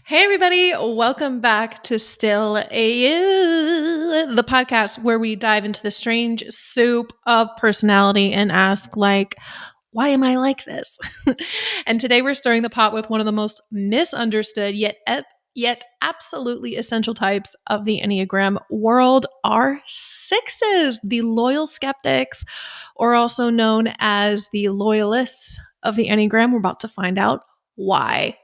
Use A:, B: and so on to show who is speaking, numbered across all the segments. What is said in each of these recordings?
A: Hey everybody, welcome back to the podcast where we dive into the strange soup of personality and ask why am I like this? And today we're stirring the pot with one of the most misunderstood yet absolutely essential types of the Enneagram world are sixes, the loyal skeptics, or also known as the loyalists of the Enneagram. We're about to find out why.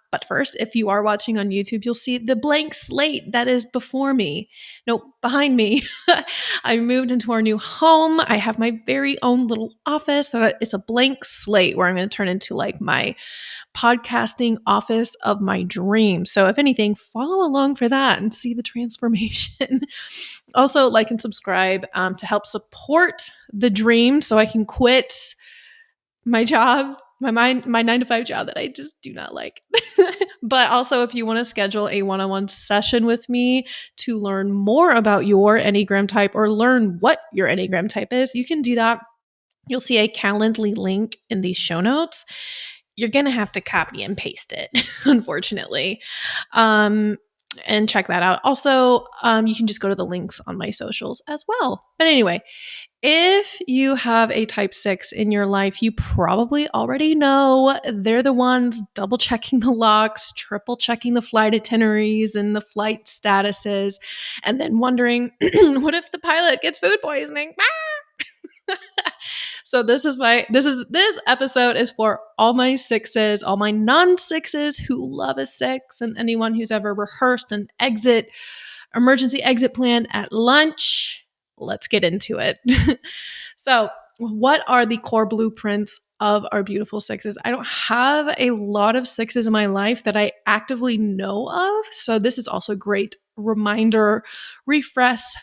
A: But first, if you are watching on YouTube, you'll see the blank slate that is before me. No, behind me. I moved into our new home. I have my very own little office it's a blank slate where I'm going to turn into my podcasting office of my dreams. So if anything, follow along for that and see the transformation. Also, like and subscribe to help support the dream so I can quit my job, my 9 to 5 job that I just do not like. But also, if you want to schedule a one-on-one session with me to learn more about your Enneagram type or learn what your Enneagram type is, you can do that. You'll see a Calendly link in the show notes. You're going to have to copy and paste it, unfortunately. And check that out. Also, you can just go to the links on my socials as well. But anyway, if you have a type 6 in your life, you probably already know they're the ones double checking the locks, triple checking the flight itineraries and the flight statuses, and then wondering, what if the pilot gets food poisoning? So this episode is for all my sixes, all my non-sixes who love a six, and anyone who's ever rehearsed an emergency exit plan at lunch. Let's get into it. So, what are the core blueprints of our beautiful sixes? I don't have a lot of sixes in my life that I actively know of. So this is also a great reminder, refresh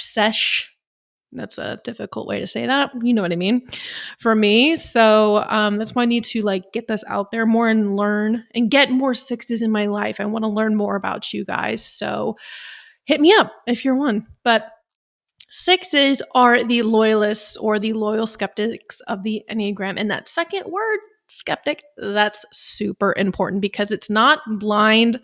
A: sesh. That's a difficult way to say that. You know what I mean for me. So that's why I need to get this out there more and learn and get more sixes in my life. I want to learn more about you guys. So hit me up if you're one. But sixes are the loyalists or the loyal skeptics of the Enneagram. And that second word, skeptic, that's super important because it's not blind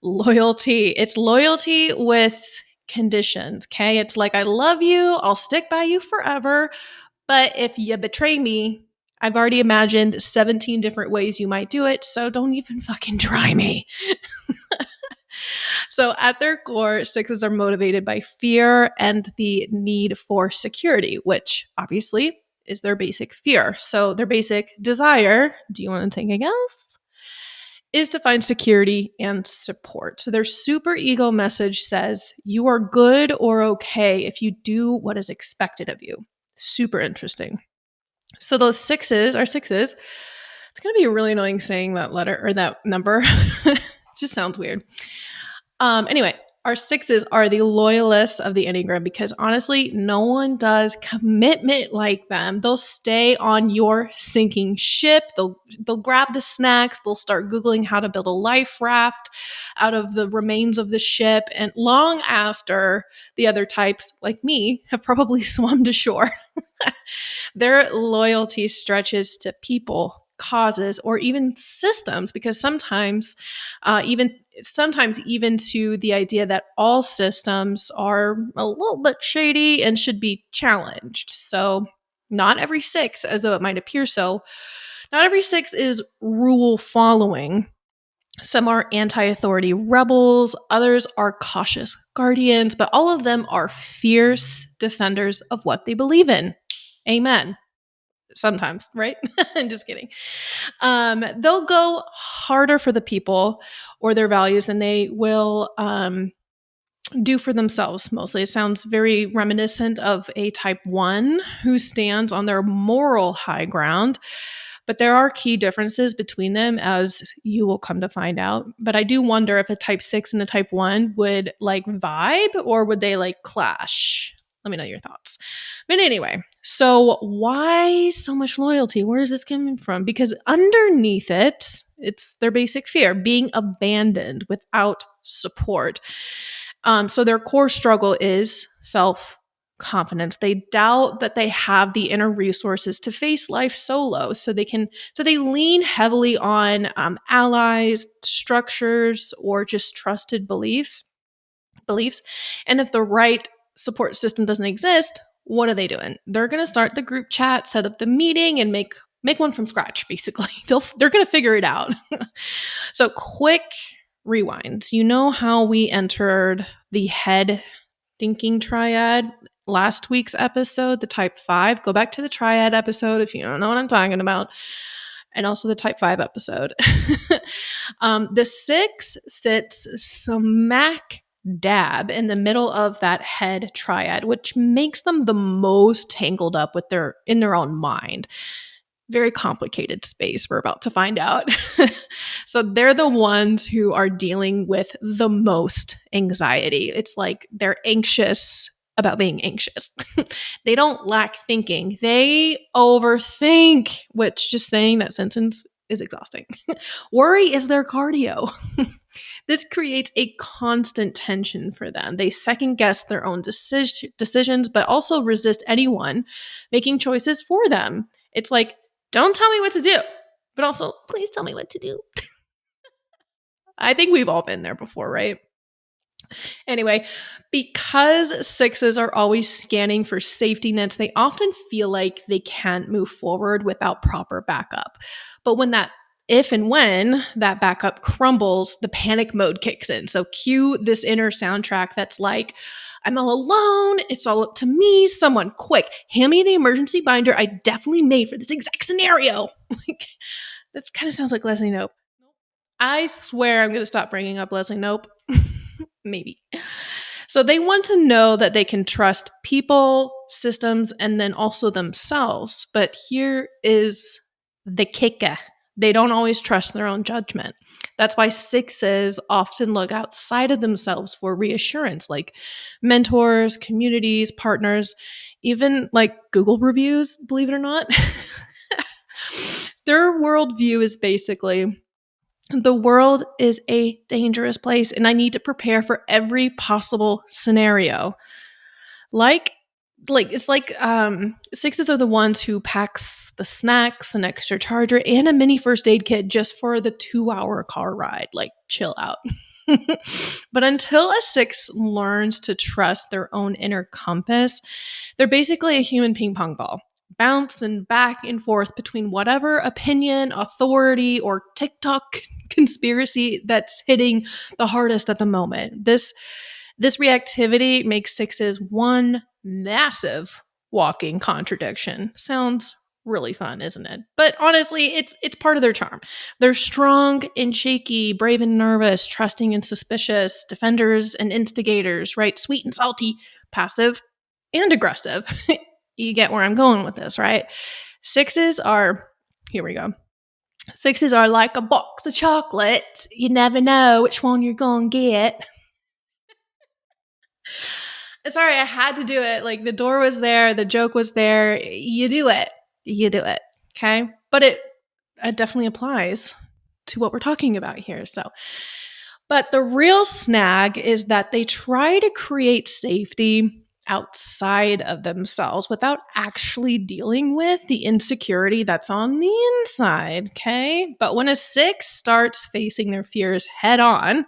A: loyalty. It's loyalty with conditions. Okay. It's like, I love you. I'll stick by you forever. But if you betray me, I've already imagined 17 different ways you might do it. So don't even fucking try me. So at their core, sixes are motivated by fear and the need for security, which obviously is their basic fear. So their basic desire, do you want to take a guess? Is to find security and support. So their super ego message says, you are good or okay if you do what is expected of you. Super interesting. So those sixes are sixes. It's going to be really annoying saying that letter or that number. It just sounds weird. Anyway, our sixes are the loyalists of the Enneagram because honestly, no one does commitment like them. They'll stay on your sinking ship. They'll grab the snacks. They'll start Googling how to build a life raft out of the remains of the ship. And long after the other types, like me, have probably swum to shore. Their loyalty stretches to people, causes, or even systems, because sometimes even to the idea that all systems are a little bit shady and should be challenged. So not every six, as though it might appear so, not every six is rule following. Some are anti-authority rebels, others are cautious guardians, but all of them are fierce defenders of what they believe in. Amen. Sometimes, right? I'm just kidding. They'll go harder for the people or their values than they will do for themselves. Mostly, it sounds very reminiscent of a type 1 who stands on their moral high ground. But there are key differences between them, as you will come to find out. But I do wonder if a type 6 and a type 1 would vibe, or would they clash? Let me know your thoughts. But anyway, so why so much loyalty? Where is this coming from? Because underneath it, it's their basic fear, being abandoned without support. So their core struggle is self confidence. They doubt that they have the inner resources to face life solo. So they lean heavily on allies, structures, or just trusted beliefs. And if the right support system doesn't exist, what are they doing? They're going to start the group chat, set up the meeting, and make one from scratch. Basically, they're going to figure it out. So, quick rewind. You know how we entered the head thinking triad last week's episode, the type 5? Go back to the triad episode if you don't know what I'm talking about, and also the type 5 episode. The 6 sits smack dab in the middle of that head triad, which makes them the most tangled up in their own mind. Very complicated space, we're about to find out. So they're the ones who are dealing with the most anxiety. It's like they're anxious about being anxious. They don't lack thinking. They overthink, which just saying that sentence is exhausting. Worry is their cardio. This creates a constant tension for them. They second guess their own decisions, but also resist anyone making choices for them. It's like, don't tell me what to do, but also, please tell me what to do. I think we've all been there before, right? Anyway, because 6s are always scanning for safety nets, they often feel like they can't move forward without proper backup. But if and when that backup crumbles, the panic mode kicks in. So cue this inner soundtrack that's like, I'm all alone. It's all up to me. Someone quick, hand me the emergency binder I definitely made for this exact scenario. That kind of sounds like Leslie Knope. I swear I'm going to stop bringing up Leslie Knope. Maybe. So they want to know that they can trust people, systems, and then also themselves. But here is the kicker. They don't always trust their own judgment. That's why 6s often look outside of themselves for reassurance, like mentors, communities, partners, even like Google reviews, believe it or not. Their worldview is basically, the world is a dangerous place and I need to prepare for every possible scenario. It's like 6s are the ones who packs the snacks, an extra charger, and a mini first aid kit just for the 2-hour car ride. Like, chill out. But until a 6 learns to trust their own inner compass, they're basically a human ping pong ball, bouncing back and forth between whatever opinion, authority, or TikTok conspiracy that's hitting the hardest at the moment. This reactivity makes 6s one massive walking contradiction. Sounds really fun, isn't it? But honestly, it's part of their charm. They're strong and shaky, brave and nervous, trusting and suspicious, defenders and instigators, right? Sweet and salty, passive and aggressive. You get where I'm going with this, right? 6s are, here we go. 6s are like a box of chocolates. You never know which one you're going to get. Sorry, I had to do it. Like, the door was there, the joke was there. You do it. Okay? But it definitely applies to what we're talking about here. But the real snag is that they try to create safety outside of themselves without actually dealing with the insecurity that's on the inside, okay? But when a 6 starts facing their fears head on,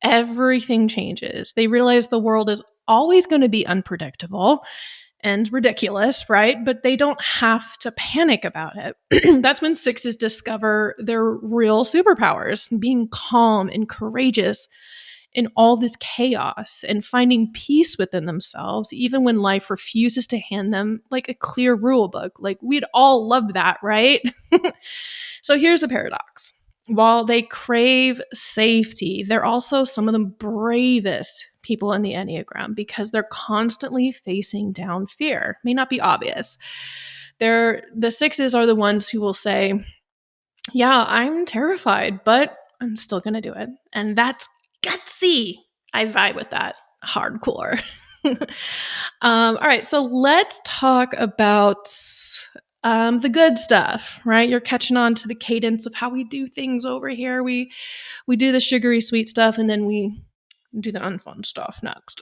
A: everything changes. They realize the world is always going to be unpredictable and ridiculous, right? But they don't have to panic about it. That's when 6s discover their real superpowers, being calm and courageous in all this chaos and finding peace within themselves, even when life refuses to hand them like a clear rule book. Like, we'd all love that, right? So here's the paradox. While they crave safety, they're also some of the bravest people in the Enneagram because they're constantly facing down fear. May not be obvious. The 6s are the ones who will say, yeah, I'm terrified, but I'm still going to do it. And that's gutsy. I vibe with that hardcore. All right, so let's talk about the good stuff, right? You're catching on to the cadence of how we do things over here. We do the sugary sweet stuff, and then we do the unfun stuff next.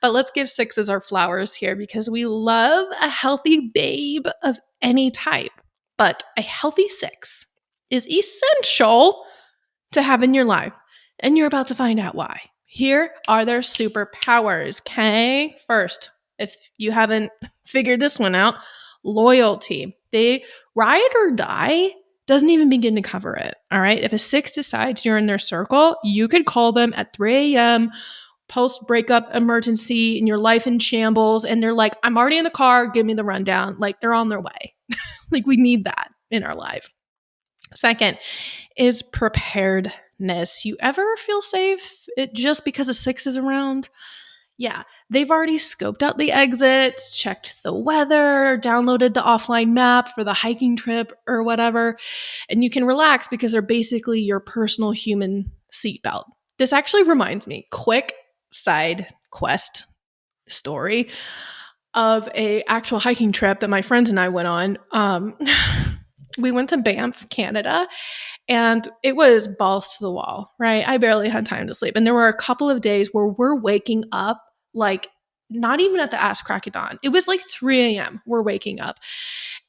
A: But let's give sixes our flowers here because we love a healthy babe of any type. But a healthy six is essential to have in your life. And you're about to find out why. Here are their superpowers. Okay. First, if you haven't figured this one out, loyalty. They ride or die doesn't even begin to cover it. All right. If a six decides you're in their circle, you could call them at 3 a.m. post breakup emergency and your life in shambles. And they're like, I'm already in the car. Give me the rundown. Like they're on their way. Like we need that in our life. Second is preparedness. You ever feel safe just because a six is around? Yeah, they've already scoped out the exits, checked the weather, downloaded the offline map for the hiking trip or whatever, and you can relax because they're basically your personal human seatbelt. This actually reminds me, quick side quest story of a actual hiking trip that my friends and I went on. We went to Banff, Canada, and it was balls to the wall, right? I barely had time to sleep. And there were a couple of days where we're waking up like not even at the ass crack of dawn. It was like 3 a.m. We're waking up.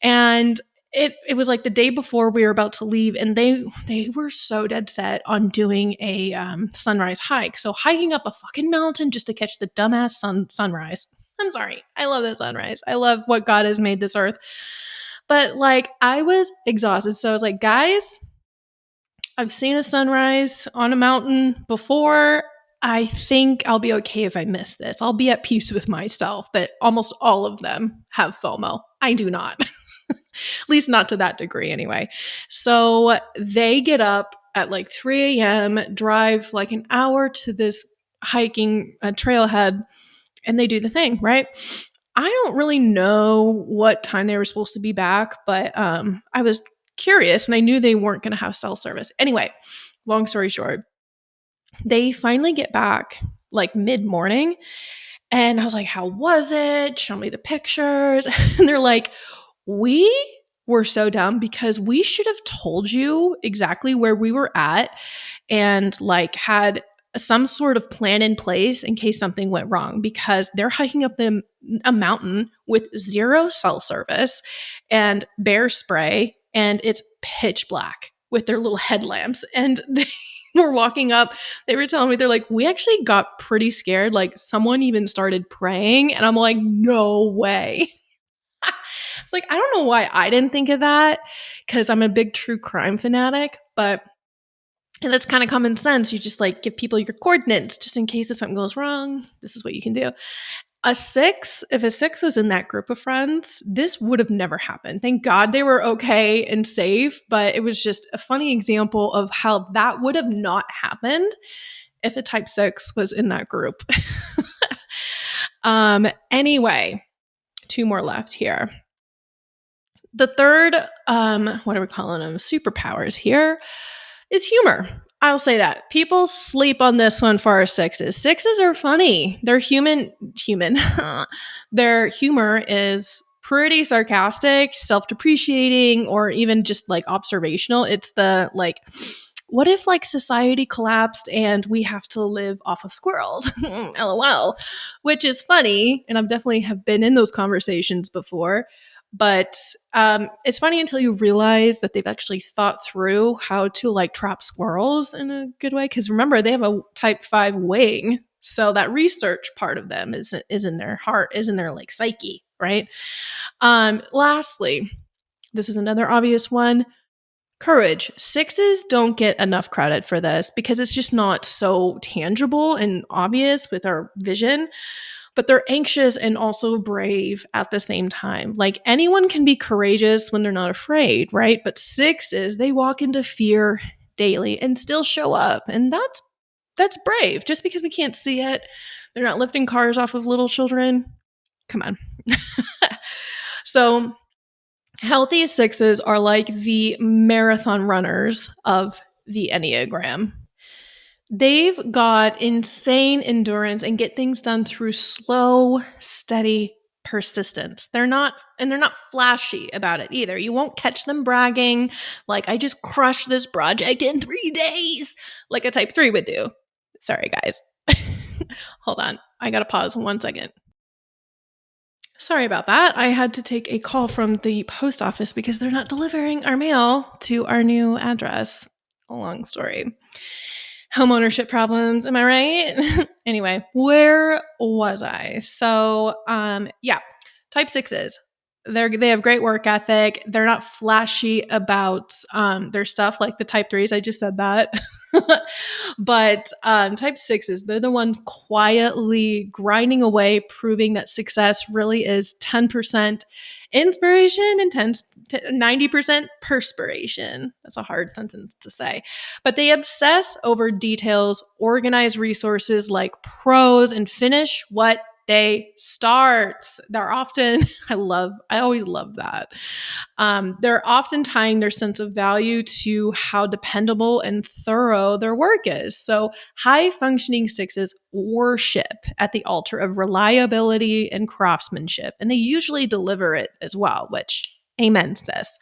A: And it was like the day before we were about to leave, and they were so dead set on doing a sunrise hike. So hiking up a fucking mountain just to catch the dumbass sunrise. I'm sorry. I love the sunrise. I love what God has made this earth. But like I was exhausted. So I was like, guys, I've seen a sunrise on a mountain before. I think I'll be okay if I miss this. I'll be at peace with myself, but almost all of them have FOMO. I do not. At least not to that degree anyway. So they get up at like 3 a.m., drive like an hour to this hiking trailhead, and they do the thing, right? I don't really know what time they were supposed to be back, but I was curious and I knew they weren't going to have cell service. Anyway, long story short, they finally get back like mid-morning and I was like, how was it? Show me the pictures. And they're like, we were so dumb because we should have told you exactly where we were at and like had some sort of plan in place in case something went wrong because they're hiking up a mountain with 0 cell service and bear spray and it's pitch black with their little headlamps and they were walking up. They were telling me, they're like, we actually got pretty scared. Like someone even started praying and I'm like, no way. It's like, I don't know why I didn't think of that because I'm a big true crime fanatic, but and that's kind of common sense. You just like give people your coordinates just in case if something goes wrong. This is what you can do. If a six was in that group of friends, this would have never happened. Thank God they were okay and safe, but it was just a funny example of how that would have not happened if a type 6 was in that group. Anyway, 2 more left here. The third, what are we calling them? Superpowers here is humor. I'll say that. People sleep on this one for our sixes. Sixes are funny. They're human. Their humor is pretty sarcastic, self-depreciating, or even just like observational. It's the like, what if like society collapsed and we have to live off of squirrels? LOL, which is funny. And I've definitely have been in those conversations before. But it's funny until you realize that they've actually thought through how to like trap squirrels in a good way. Because remember, they have a type 5 wing. So that research part of them is in their heart, is in their like psyche, right? Lastly, this is another obvious one. Courage. Sixes don't get enough credit for this because it's just not so tangible and obvious with our vision. But they're anxious and also brave at the same time. Like anyone can be courageous when they're not afraid, right? But sixes, they walk into fear daily and still show up. And that's brave. Just because we can't see it, they're not lifting cars off of little children. Come on. So healthy sixes are like the marathon runners of the Enneagram. They've got insane endurance and get things done through slow, steady persistence. They're not flashy about it either. You won't catch them bragging like I just crushed this project in 3 days like a type 3 would do. Sorry, guys. Hold on. I got to pause 1 second. Sorry about that. I had to take a call from the post office because they're not delivering our mail to our new address. A long story. Homeownership problems, am I right? Anyway, where was I? So, yeah, type sixes. They have great work ethic. They're not flashy about their stuff like the type threes. I just said that. But type sixes, they're the ones quietly grinding away, proving that success really is 10% inspiration and 90% perspiration. That's a hard sentence to say. But they obsess over details, organize resources like pros, and finish what they start. They're often, I always love that. They're often tying their sense of value to how dependable and thorough their work is. So, high functioning sixes worship at the altar of reliability and craftsmanship, and they usually deliver it as well, which, amen, sis.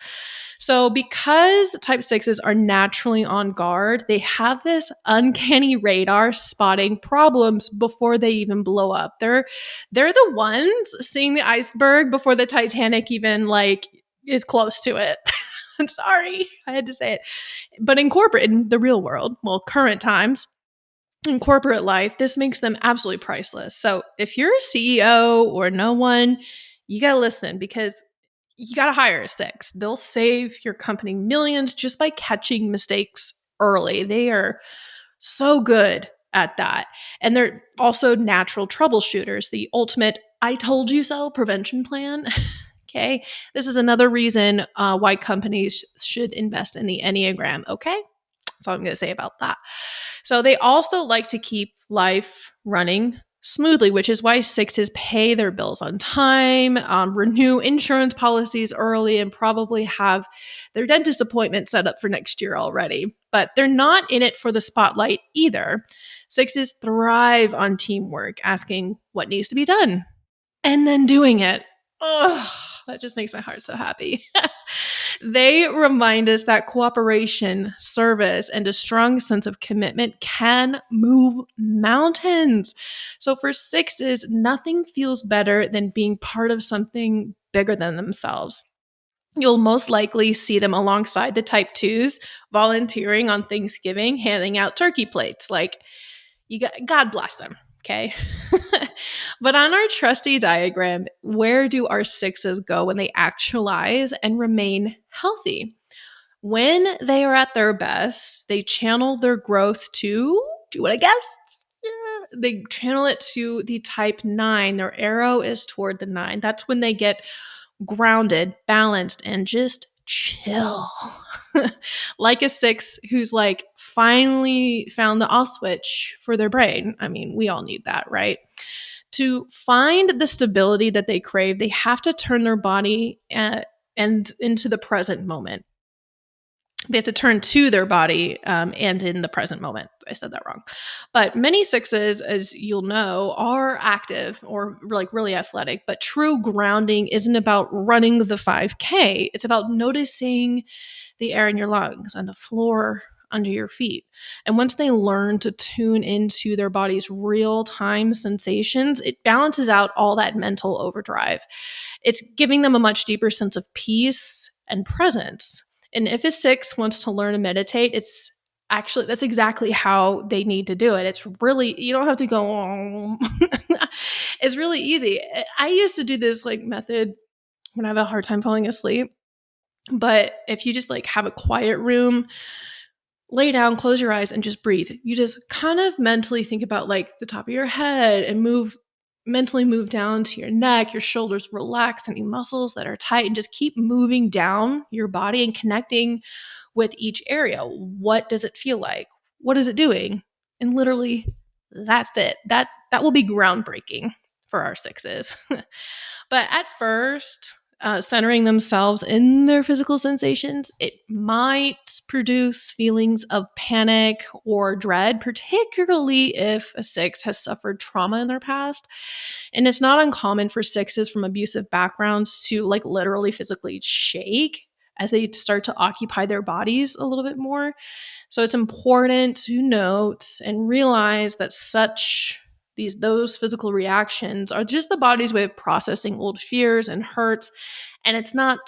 A: So, because type sixes are naturally on guard, they have this uncanny radar spotting problems before they even blow up. They're the ones seeing the iceberg before the Titanic even is close to it. I'm sorry, I had to say it. But in the real world, well, current times, in corporate life, this makes them absolutely priceless. So if you're a CEO or no one, you got to listen because you got to hire a six. They'll save your company millions just by catching mistakes early. They are so good at that. And they're also natural troubleshooters, the ultimate I told you so prevention plan. Okay. This is another reason why companies should invest in the Enneagram. Okay. That's all I'm going to say about that. So they also like to keep life running smoothly, which is why sixes pay their bills on time, renew insurance policies early, and probably have their dentist appointment set up for next year already. But they're not in it for the spotlight either. Sixes thrive on teamwork, asking what needs to be done and then doing it. Oh, that just makes my heart so happy. They remind us that cooperation, service, and a strong sense of commitment can move mountains. So for sixes, nothing feels better than being part of something bigger than themselves. You'll most likely see them alongside the type twos, volunteering on Thanksgiving, handing out turkey plates. God bless them. Okay. But on our trusty diagram, where do our sixes go when they actualize and remain healthy? When they are at their best, they channel their growth to, do you want to guess? Yeah, they channel it to the type nine. Their arrow is toward the nine. That's when they get grounded, balanced, and just chill. Like a six who's finally found the off switch for their brain. I mean, we all need that, right? To find the stability that they crave, they have to turn their body and into the present moment. They have to turn to their body and in the present moment. I said that wrong. But many sixes, as you'll know, are active or really athletic. But true grounding isn't about running the 5K. It's about noticing the air in your lungs and the floor under your feet. And once they learn to tune into their body's real-time sensations, it balances out all that mental overdrive. It's giving them a much deeper sense of peace and presence. And if a six wants to learn to meditate, that's exactly how they need to do it. It's really, you don't have to go, oh. It's really easy. I used to do this method when I have a hard time falling asleep. But if you just have a quiet room, lay down, close your eyes, and just breathe. You just kind of mentally think about the top of your head and mentally move down to your neck, your shoulders, relax any muscles that are tight, and just keep moving down your body and connecting with each area. What does it feel like? What is it doing? And literally, that's it. That will be groundbreaking for our sixes. But at first, centering themselves in their physical sensations, it might produce feelings of panic or dread, particularly if a six has suffered trauma in their past. And it's not uncommon for sixes from abusive backgrounds to literally physically shake as they start to occupy their bodies a little bit more. So it's important to note and realize that those physical reactions are just the body's way of processing old fears and hurts, and it's not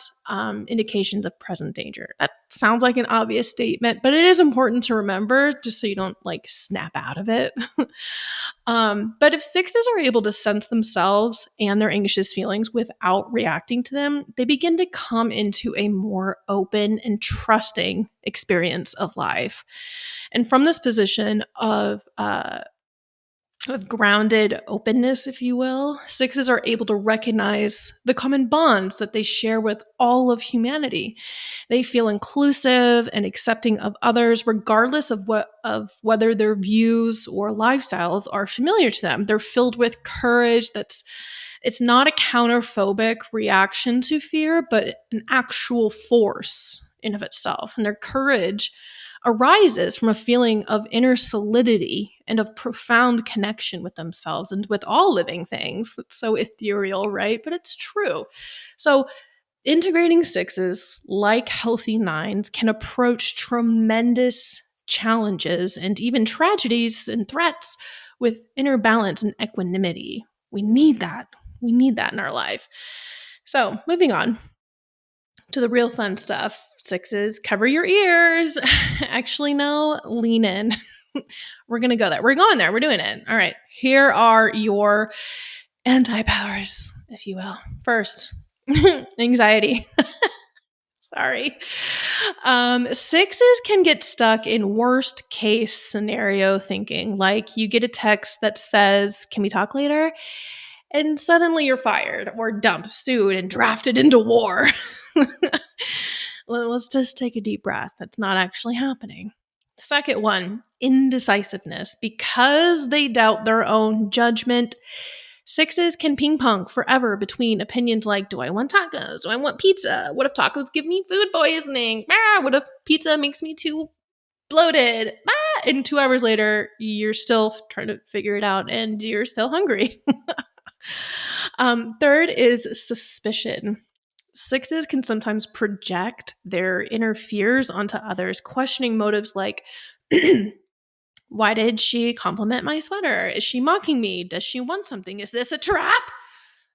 A: indications of present danger. That sounds like an obvious statement, but it is important to remember just so you don't like snap out of it. But if sixes are able to sense themselves and their anxious feelings without reacting to them, they begin to come into a more open and trusting experience of life. And from this position of grounded openness, if you will, sixes are able to recognize the common bonds that they share with all of humanity. They feel inclusive and accepting of others, regardless of whether their views or lifestyles are familiar to them. They're filled with courage. It's not a counterphobic reaction to fear, but an actual force in of itself. And their courage arises from a feeling of inner solidity and of profound connection with themselves and with all living things. It's so ethereal, right? But it's true. So integrating sixes, like healthy nines, can approach tremendous challenges and even tragedies and threats with inner balance and equanimity. We need that. We need that in our life. So moving on to the real fun stuff. Sixes, cover your ears. Actually, no, lean in. We're going to go there. We're going there. We're doing it. All right. Here are your anti-powers, if you will. First, anxiety. Sorry. Sixes can get stuck in worst case scenario thinking. Like you get a text that says, "Can we talk later?" And suddenly you're fired or dumped, sued, and drafted into war. Let's just take a deep breath. That's not actually happening. The second one, indecisiveness. Because they doubt their own judgment, sixes can ping pong forever between opinions like, do I want tacos? Do I want pizza? What if tacos give me food poisoning? What if pizza makes me too bloated? And 2 hours later, you're still trying to figure it out and you're still hungry. Third is suspicion. Sixes can sometimes project their inner fears onto others, questioning motives like, why did she compliment my sweater? Is she mocking me? Does she want something? Is this a trap?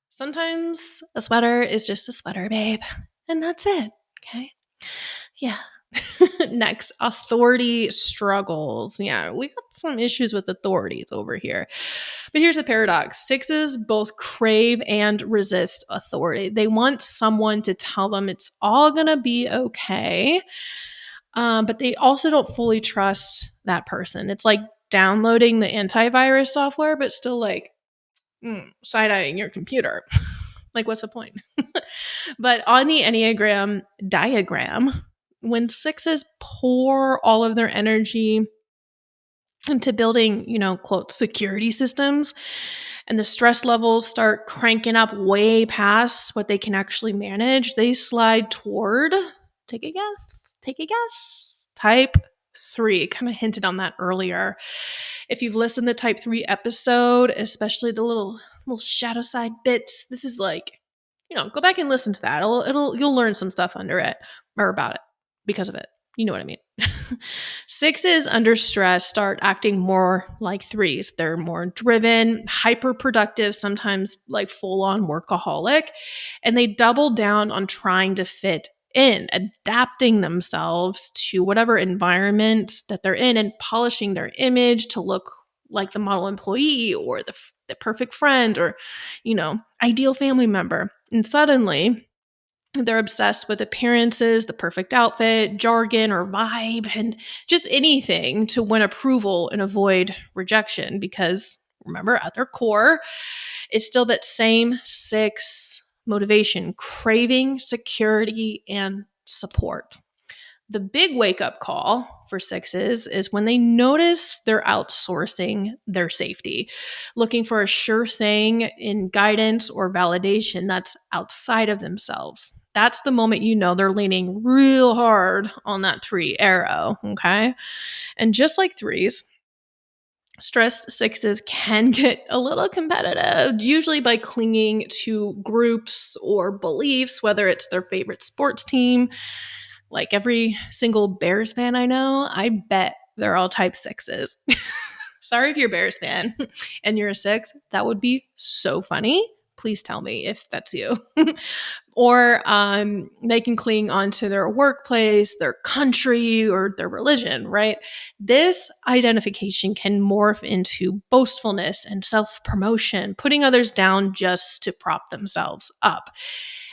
A: Sometimes a sweater is just a sweater, babe. And that's it. Okay. Yeah. Next, authority struggles. Yeah, we got some issues with authorities over here. But here's the paradox. Sixes both crave and resist authority. They want someone to tell them it's all going to be okay. But they also don't fully trust that person. It's like downloading the antivirus software, but still like side-eyeing your computer. Like, what's the point? But on the Enneagram diagram, when sixes pour all of their energy into building, quote, security systems, and the stress levels start cranking up way past what they can actually manage, they slide toward, take a guess, type 3. Kind of hinted on that earlier. If you've listened to type 3 episode, especially the little shadow side bits, this is like, go back and listen to that. You'll learn some stuff under it or about it because of it. You know what I mean? Sixes under stress start acting more like threes. They're more driven, hyper productive, sometimes like full on workaholic, and they double down on trying to fit in, adapting themselves to whatever environment that they're in and polishing their image to look like the model employee or the perfect friend or, ideal family member. And suddenly they're obsessed with appearances, the perfect outfit, jargon or vibe, and just anything to win approval and avoid rejection. Because remember, at their core, it's still that same six motivation, craving security and support. The big wake-up call for sixes is when they notice they're outsourcing their safety, looking for a sure thing in guidance or validation that's outside of themselves. That's the moment they're leaning real hard on that 3 arrow, okay? And just like threes, Stressed sixes can get a little competitive, usually by clinging to groups or beliefs, whether it's their favorite sports team. Like every single Bears fan I know, I bet they're all type sixes. Sorry if you're a Bears fan and you're a six. That would be so funny. Please tell me if that's you. Or they can cling onto their workplace, their country, or their religion, right? This identification can morph into boastfulness and self promotion, putting others down just to prop themselves up.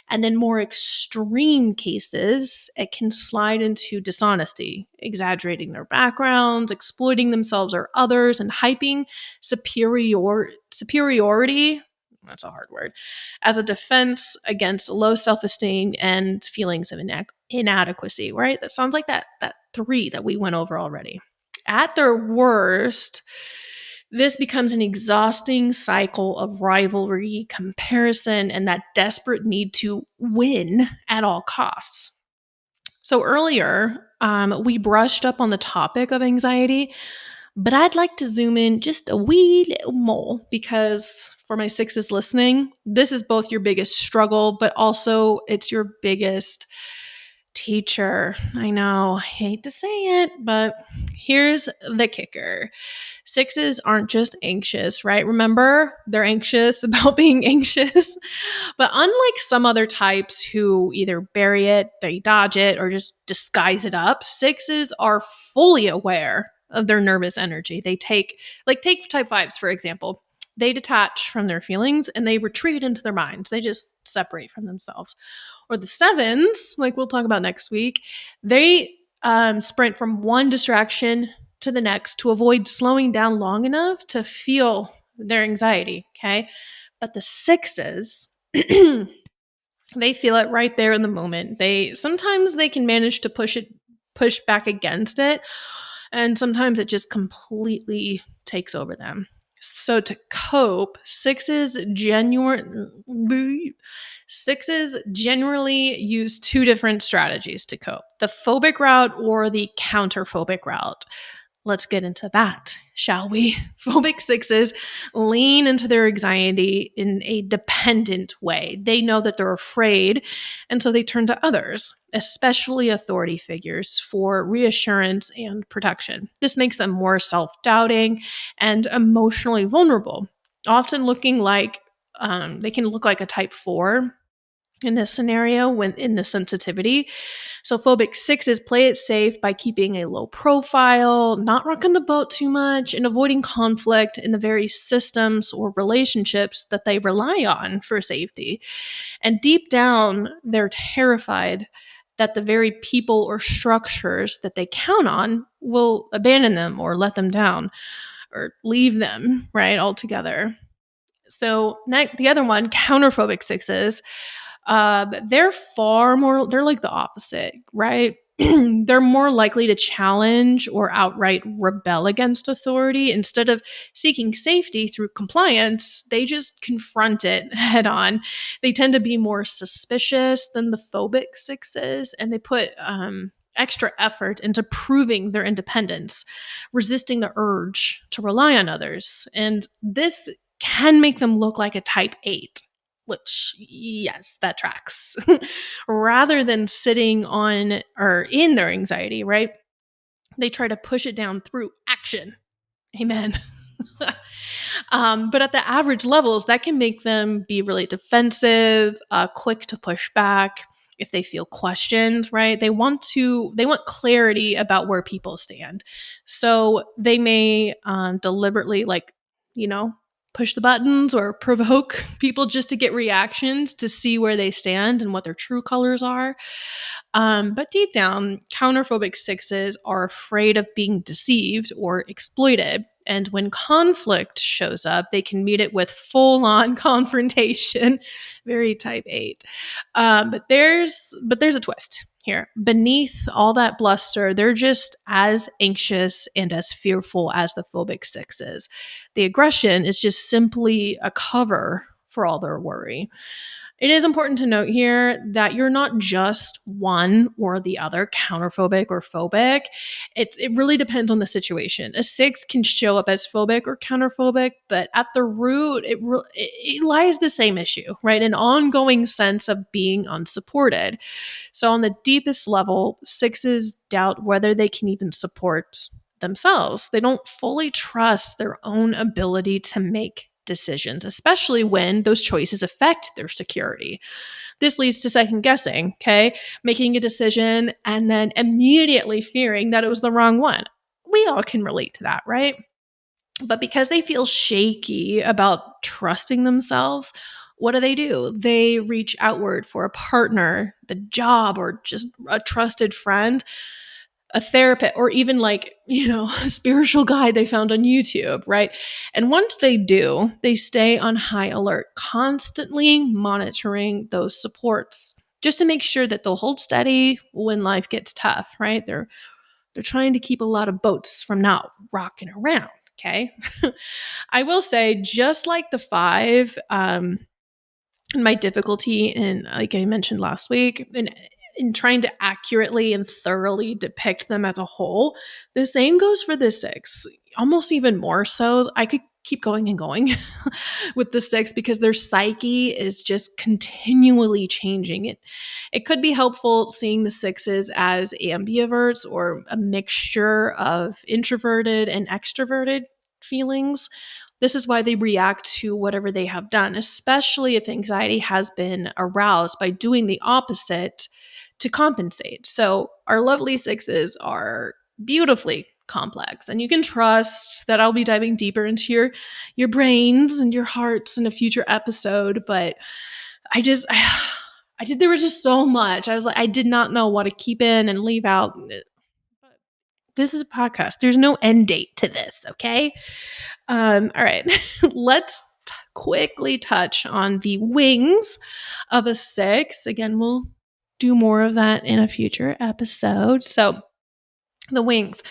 A: And in more extreme cases, it can slide into dishonesty, exaggerating their backgrounds, exploiting themselves or others, and hyping superiority. That's a hard word, as a defense against low self-esteem and feelings of inadequacy, right? That sounds like that three that we went over already. At their worst, this becomes an exhausting cycle of rivalry, comparison, and that desperate need to win at all costs. So earlier, we brushed up on the topic of anxiety, but I'd like to zoom in just a wee little more because for my sixes listening, this is both your biggest struggle, but also it's your biggest teacher. I know, I hate to say it, but here's the kicker. Sixes aren't just anxious, right? Remember, they're anxious about being anxious. But unlike some other types who either bury it, they dodge it, or just disguise it up, sixes are fully aware of their nervous energy. They take type fives, for example. They detach from their feelings and they retreat into their minds. They just separate from themselves. Or the sevens, like we'll talk about next week, they sprint from one distraction to the next to avoid slowing down long enough to feel their anxiety. Okay. But the sixes, they feel it right there in the moment. They can manage to push back against it, and sometimes it just completely takes over them. So to cope, sixes generally use two different strategies to cope: the phobic route or the counterphobic route. Let's get into that, shall we? Phobic sixes lean into their anxiety in a dependent way. They know that they're afraid, and so they turn to others, especially authority figures, for reassurance and protection. This makes them more self doubting and emotionally vulnerable, often looking like they can look like a type four in this scenario when in the sensitivity. So phobic sixes play it safe by keeping a low profile, not rocking the boat too much, and avoiding conflict in the very systems or relationships that they rely on for safety. And deep down, they're terrified that the very people or structures that they count on will abandon them or let them down or leave them, right, altogether. So the other one, counterphobic sixes, they're like the opposite, right? They're more likely to challenge or outright rebel against authority. Instead of seeking safety through compliance, they just confront it head on. They tend to be more suspicious than the phobic sixes, and they put extra effort into proving their independence, resisting the urge to rely on others. And this can make them look like a type 8, which, yes, that tracks. Rather than sitting on or in their anxiety, right? They try to push it down through action. Amen. But at the average levels, that can make them be really defensive, quick to push back if they feel questioned, right? They want clarity about where people stand. So they may deliberately, you know, push the buttons or provoke people just to get reactions to see where they stand and what their true colors are. But deep down, counterphobic sixes are afraid of being deceived or exploited. And when conflict shows up, they can meet it with full-on confrontation. Very type 8. But there's a twist here. Beneath all that bluster, they're just as anxious and as fearful as the phobic sixes. The aggression is just simply a cover for all their worry. It is important to note here that you're not just one or the other, counterphobic or phobic. It really depends on the situation. A six can show up as phobic or counterphobic, but at the root, it lies the same issue, right? An ongoing sense of being unsupported. So, on the deepest level, sixes doubt whether they can even support themselves. They don't fully trust their own ability to make decisions, especially when those choices affect their security. This leads to second guessing, okay? Making a decision and then immediately fearing that it was the wrong one. We all can relate to that, right? But because they feel shaky about trusting themselves, what do? They reach outward for a partner, the job, or just a trusted friend, a therapist, or even a spiritual guide they found on YouTube, right? And once they do, they stay on high alert, constantly monitoring those supports just to make sure that they'll hold steady when life gets tough, right? They're trying to keep a lot of boats from not rocking around, okay? I will say, just like the five, my difficulty in, like I mentioned last week, in trying to accurately and thoroughly depict them as a whole, the same goes for the six, almost even more so. I could keep going and going with the six because their psyche is just continually changing. It could be helpful seeing the sixes as ambiverts, or a mixture of introverted and extroverted feelings. This is why they react to whatever they have done, especially if anxiety has been aroused by doing the opposite to compensate. So, our lovely sixes are beautifully complex, and you can trust that I'll be diving deeper into your brains and your hearts in a future episode, but I just I did there was just so much. I was like, I did not know what to keep in and leave out. This is a podcast. There's no end date to this, okay? All right, let's quickly touch on the wings of a six. Again, we'll do more of that in a future episode. So, the wings.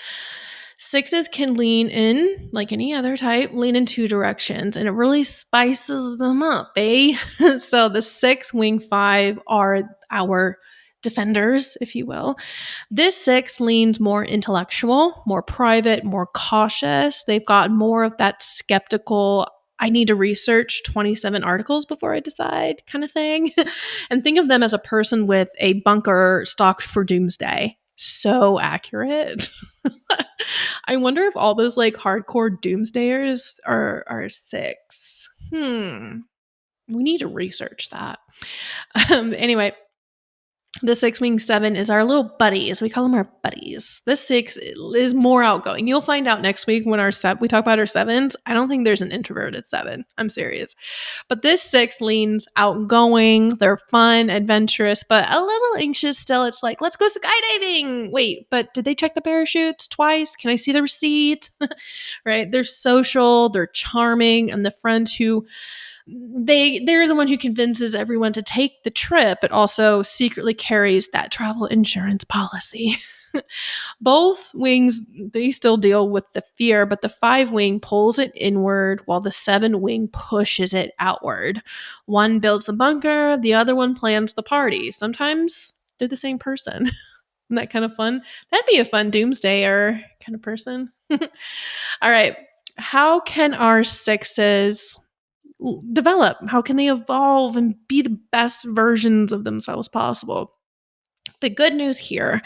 A: Sixes can lean in, like any other type, lean in two directions, and it really spices them up, eh? So, the six wing five are our defenders, if you will. This six leans more intellectual, more private, more cautious. They've got more of that skeptical, I need to research 27 articles before I decide kind of thing. And think of them as a person with a bunker stocked for doomsday. So accurate. I wonder if all those hardcore doomsdayers are six. We need to research that. Anyway, the six wing seven is our little buddies. We call them our buddies. The six is more outgoing. You'll find out next week when we talk about our sevens. I don't think there's an introverted seven. I'm serious. But this six leans outgoing. They're fun, adventurous, but a little anxious still. It's like, let's go skydiving. Wait, but did they check the parachutes twice? Can I see the receipt? Right? They're social, they're charming, and the friend who they're the one who convinces everyone to take the trip, but also secretly carries that travel insurance policy. Both wings, they still deal with the fear, but the five wing pulls it inward while the seven wing pushes it outward. One builds the bunker, the other one plans the party. Sometimes they're the same person. Isn't that kind of fun? That'd be a fun doomsdayer kind of person. All right. How can our sixes develop? How can they evolve and be the best versions of themselves possible? The good news here,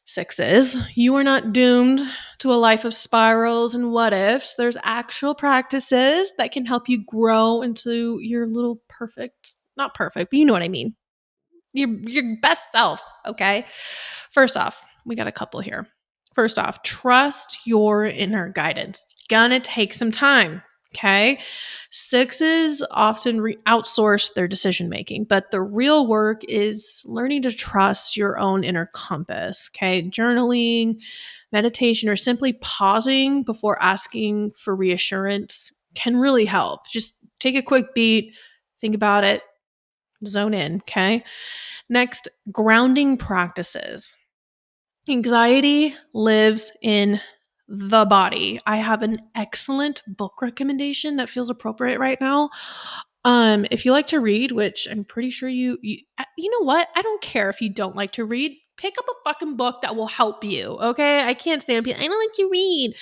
A: sixes, you are not doomed to a life of spirals and what ifs. There's actual practices that can help you grow into your little not perfect, but you know what I mean. Your best self, okay? First off, we got a couple here. First off, trust your inner guidance. It's gonna take some time, okay? Sixes often outsource their decision making, but the real work is learning to trust your own inner compass, okay? Journaling, meditation, or simply pausing before asking for reassurance can really help. Just take a quick beat, think about it, zone in, okay? Next, grounding practices. Anxiety lives in the body. I have an excellent book recommendation that feels appropriate right now. If you like to read, which I'm pretty sure you know what? I don't care if you don't like to read. Pick up a fucking book that will help you. Okay. I can't stand people. I don't like to read.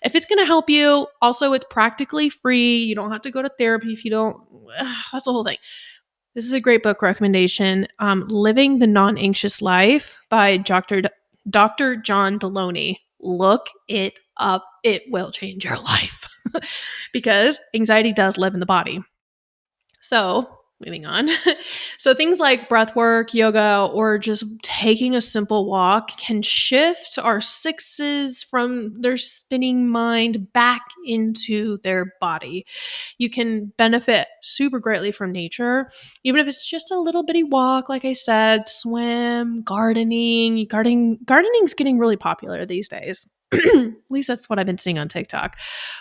A: If it's going to help you, also, it's practically free. You don't have to go to therapy if you don't. That's the whole thing. This is a great book recommendation. Living the Non-Anxious Life by Dr. John Deloney. Look it up. It will change your life because anxiety does live in the body. So, moving on. So, things like breath work, yoga, or just taking a simple walk can shift our sixes from their spinning mind back into their body. You can benefit super greatly from nature, even if it's just a little bitty walk, like I said, swim, gardening. Gardening's getting really popular these days. At least that's what I've been seeing on TikTok.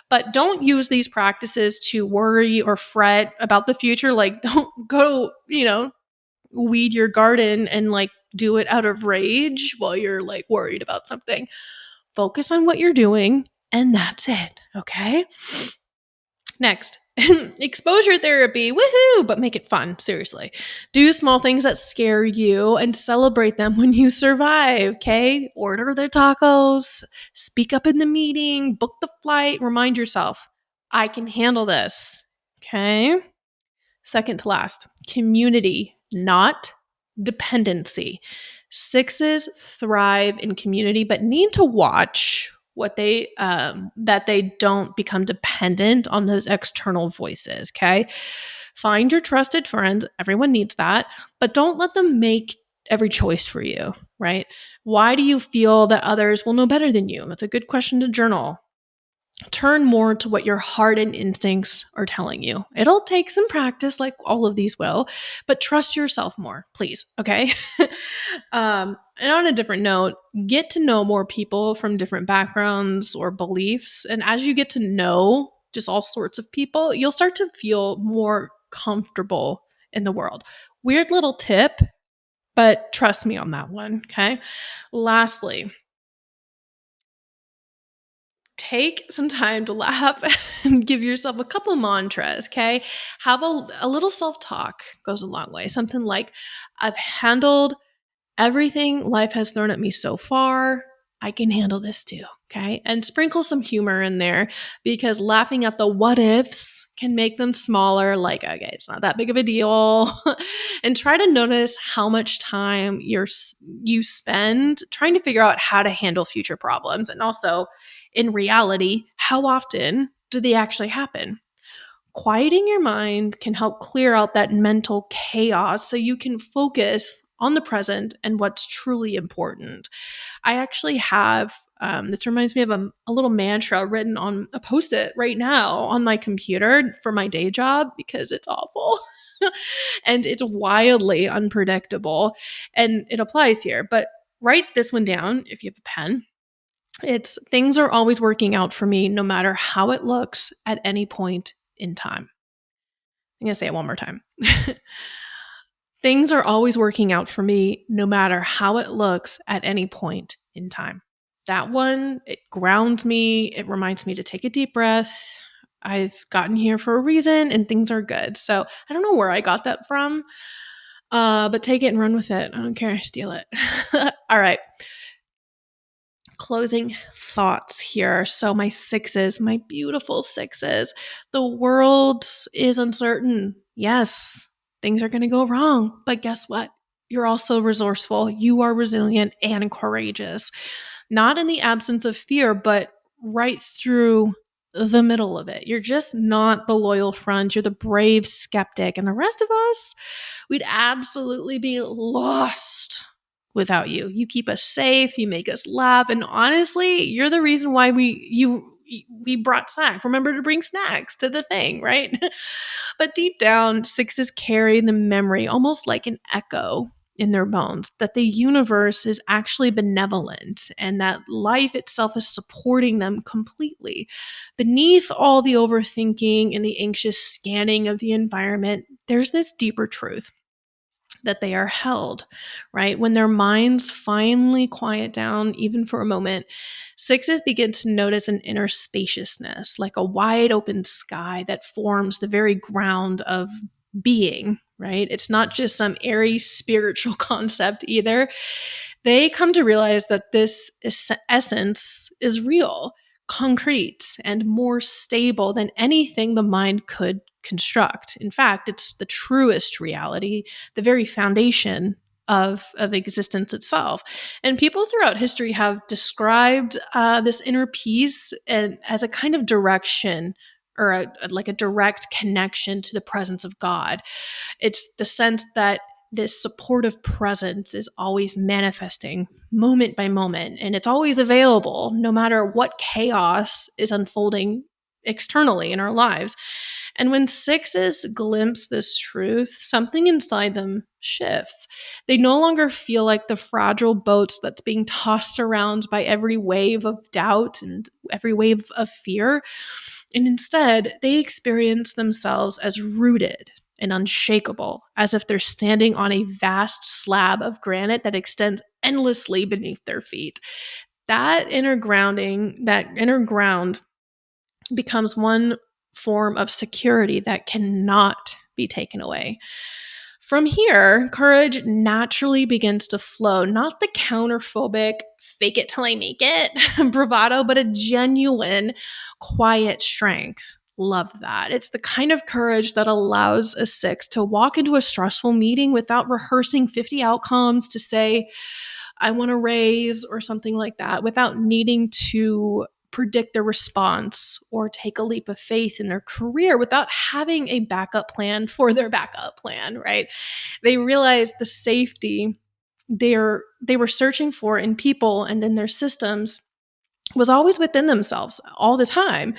A: But don't use these practices to worry or fret about the future. Like, don't go, weed your garden and like do it out of rage while you're like worried about something. Focus on what you're doing, and that's it. Okay. Next, exposure therapy. Woohoo! But make it fun. Seriously. Do small things that scare you and celebrate them when you survive. Okay. Order the tacos, speak up in the meeting, book the flight, remind yourself, I can handle this. Okay. Second to last, community, not dependency. Sixes thrive in community, but need to watch what that they don't become dependent on those external voices. Okay. Find your trusted friends. Everyone needs that, but don't let them make every choice for you, right? Why do you feel that others will know better than you? That's a good question to journal. Turn more to what your heart and instincts are telling you. It'll take some practice, like all of these will, but trust yourself more, please. Okay. And on a different note, get to know more people from different backgrounds or beliefs. And as you get to know just all sorts of people, you'll start to feel more comfortable in the world. Weird little tip, but trust me on that one. Okay. Lastly, take some time to laugh and give yourself a couple mantras, okay? Have a little self-talk goes a long way. Something like, I've handled everything life has thrown at me so far. I can handle this too, okay? And sprinkle some humor in there because laughing at the what ifs can make them smaller. Like, okay, it's not that big of a deal. And try to notice how much time you spend trying to figure out how to handle future problems. And also, in reality, how often do they actually happen? Quieting your mind can help clear out that mental chaos so you can focus on the present and what's truly important. I actually have, this reminds me of a little mantra written on a post it right now on my computer for my day job because it's awful. And it's wildly unpredictable. And it applies here. But write this one down if you have a pen. It's things are always working out for me no matter how it looks at any point in time. I'm going to say it one more time. Things are always working out for me no matter how it looks at any point in time. That one, it grounds me. It reminds me to take a deep breath. I've gotten here for a reason and things are good. So I don't know where I got that from, but take it and run with it. I don't care. Steal it. All right. Closing thoughts here. So, my sixes, my beautiful sixes, the world is uncertain. Yes, things are going to go wrong. But guess what? You're also resourceful. You are resilient and courageous. Not in the absence of fear, but right through the middle of it. You're just not the loyal friend. You're the brave skeptic. And the rest of us, we'd absolutely be lost without you. You keep us safe, you make us laugh, and honestly, you're the reason why we brought snacks. Remember to bring snacks to the thing, right? But deep down, sixes carry the memory almost like an echo in their bones that the universe is actually benevolent and that life itself is supporting them completely. Beneath all the overthinking and the anxious scanning of the environment, there's this deeper truth. that they are held, right? When their minds finally quiet down, even for a moment, sixes begin to notice an inner spaciousness, like a wide open sky that forms the very ground of being, right? It's not just some airy spiritual concept either. They come to realize that this essence is real, concrete, and more stable than anything the mind could construct. In fact, it's the truest reality, the very foundation of existence itself. And people throughout history have described this inner peace as a kind of direction or like a direct connection to the presence of God. It's the sense that this supportive presence is always manifesting moment by moment, and it's always available no matter what chaos is unfolding externally in our lives. And when sixes glimpse this truth, something inside them shifts. They no longer feel like the fragile boats that's being tossed around by every wave of doubt and every wave of fear. And instead, they experience themselves as rooted and unshakable, as if they're standing on a vast slab of granite that extends endlessly beneath their feet. That inner grounding, that inner ground becomes one form of security that cannot be taken away. From here, courage naturally begins to flow, not the counterphobic, fake it till I make it bravado, but a genuine, quiet strength. Love that. It's the kind of courage that allows a six to walk into a stressful meeting without rehearsing 50 outcomes to say, I want to raise or something like that, without needing to predict their response or take a leap of faith in their career without having a backup plan for their backup plan, right? They realize the safety they were searching for in people and in their systems was always within themselves all the time,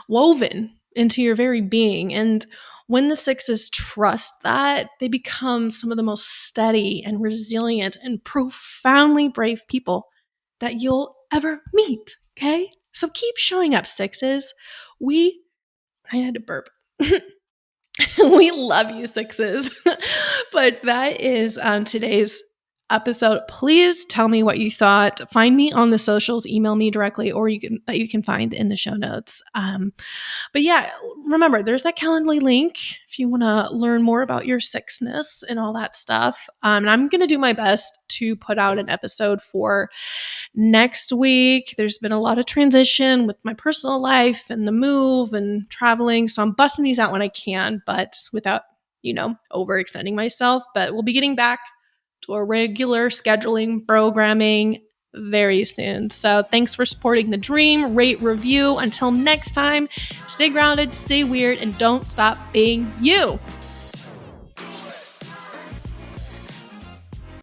A: woven into your very being. And when the sixes trust that, they become some of the most steady and resilient and profoundly brave people that you'll ever meet. Okay? So keep showing up, sixes. I had to burp. We love you, sixes. But that is today's episode. Please tell me what you thought. Find me on the socials, email me directly, or you can find in the show notes. But yeah, remember, there's that Calendly link if you want to learn more about your sixness and all that stuff. And I'm going to do my best to put out an episode for next week. There's been a lot of transition with my personal life and the move and traveling. So I'm busting these out when I can, but without, overextending myself. But we'll be getting back to a regular scheduling programming very soon. So thanks for supporting the dream. Rate, review. Until next time, stay grounded, stay weird, and don't stop being you.